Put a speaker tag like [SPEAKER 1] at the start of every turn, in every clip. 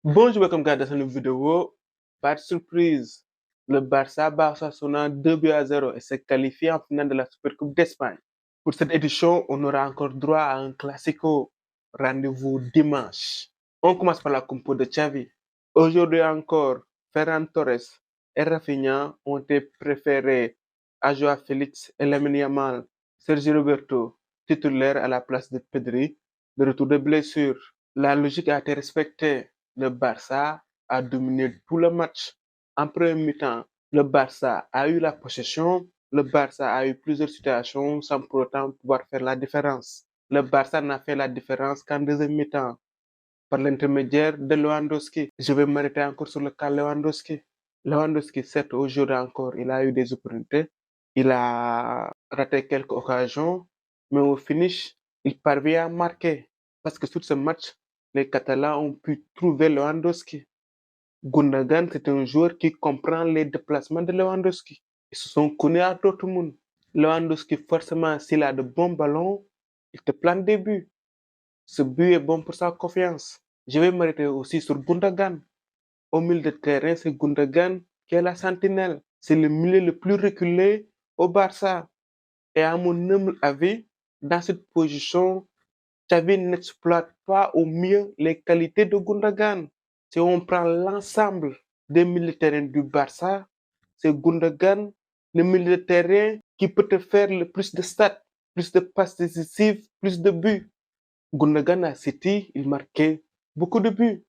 [SPEAKER 1] Bonjour, welcome guys dans cette nouvelle vidéo. Pas de surprise, le Barça bat Osasuna 2-0 et se qualifie en finale de la Supercoupe d'Espagne. Pour cette édition, on aura encore droit à un classico. Rendez-vous dimanche. On commence par la compo de Xavi. Aujourd'hui encore, Ferran Torres et Rafinha ont été préférés à Joao Félix et Lamine Yamal. Sergio Roberto, titulaire à la place de Pedri, de retour de blessure. La logique a été respectée. Le Barça a dominé tout le match. En première mi-temps, le Barça a eu la possession. Le Barça a eu plusieurs situations sans pour autant pouvoir faire la différence. Le Barça n'a fait la différence qu'en deuxième mi-temps, par l'intermédiaire de Lewandowski. Je vais m'arrêter encore sur le cas Lewandowski. Lewandowski, certes, aujourd'hui encore, il a eu des opportunités. Il a raté quelques occasions, mais au finish, il parvient à marquer. Parce que sur ce match, les Catalans ont pu trouver Lewandowski. Gundogan, c'est un joueur qui comprend les déplacements de Lewandowski. Ils se sont connus à Dortmund. Lewandowski, forcément, s'il a de bons ballons, il te plante des buts. Ce but est bon pour sa confiance. Je vais m'arrêter aussi sur Gundogan. Au milieu de terrain, c'est Gundogan qui est la sentinelle. C'est le milieu le plus reculé au Barça. Et à mon humble avis, dans cette position, Xavi n'exploite pas au mieux les qualités de Gundogan. Si on prend l'ensemble des milieux de terrain du Barça, c'est Gundogan, le milieu de terrain qui peut te faire le plus de stats, plus de passes décisives, plus de buts. Gundogan à City, il marquait beaucoup de buts.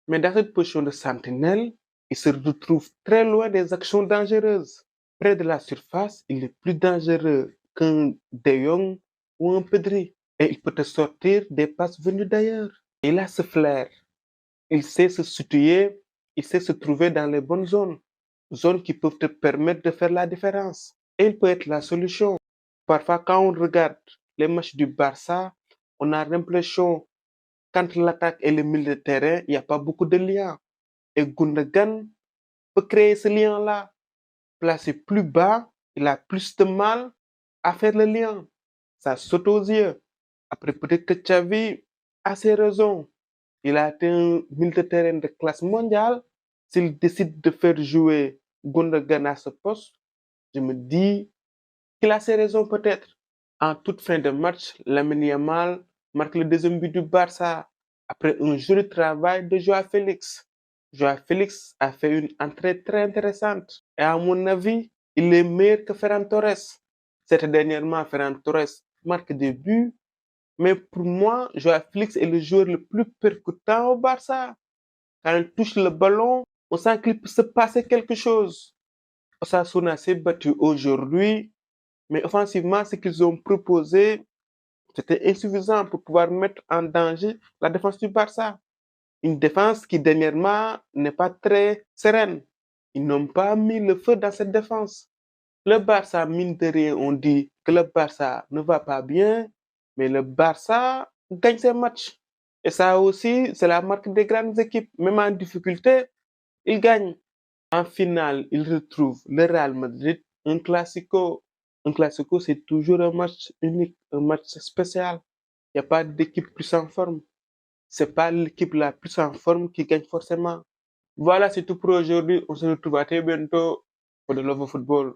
[SPEAKER 1] Mais dans cette position de sentinelle, il se retrouve très loin des actions dangereuses. Près de la surface, il est plus dangereux qu'un De Jong ou un Pedri. Et il peut te sortir des passes venues d'ailleurs. Il a ce flair. Il sait se situer, il sait se trouver dans les bonnes zones. Zones qui peuvent te permettre de faire la différence. Et il peut être la solution. Parfois, quand on regarde les matchs du Barça, on a l'impression qu'entre l'attaque et le milieu de terrain, il n'y a pas beaucoup de liens. Et Gundogan peut créer ce lien-là. Placé plus bas, il a plus de mal à faire le lien. Ça saute aux yeux. Après, peut-être que Xavi a ses raisons. Il a été un milieu de terrain de classe mondiale. S'il décide de faire jouer Gundogan à ce poste, je me dis qu'il a ses raisons peut-être. En toute fin de match, Lamine Yamal marque le deuxième but du Barça après un joli travail de Joao Félix. Joao Félix a fait une entrée très intéressante et à mon avis, il est meilleur que Ferran Torres. Cette dernièrement, Ferran Torres marque des buts, mais pour moi, Joao Félix est le joueur le plus percutant au Barça. Quand il touche le ballon, on sent qu'il peut se passer quelque chose. Osasuna s'est battu aujourd'hui, mais offensivement, ce qu'ils ont proposé, c'était insuffisant pour pouvoir mettre en danger la défense du Barça. Une défense qui dernièrement n'est pas très sereine. Ils n'ont pas mis le feu dans cette défense. Le Barça, mine de rien, on dit que le Barça ne va pas bien, mais le Barça gagne ses matchs. Et ça aussi, c'est la marque des grandes équipes. Même en difficulté, ils gagnent. En finale, ils retrouvent le Real Madrid, un classico. Un classico, c'est toujours un match unique, un match spécial. Il n'y a pas d'équipe plus en forme. C'est pas l'équipe la plus en forme qui gagne forcément. Voilà, c'est tout pour aujourd'hui. On se retrouve à très bientôt pour de Love Football.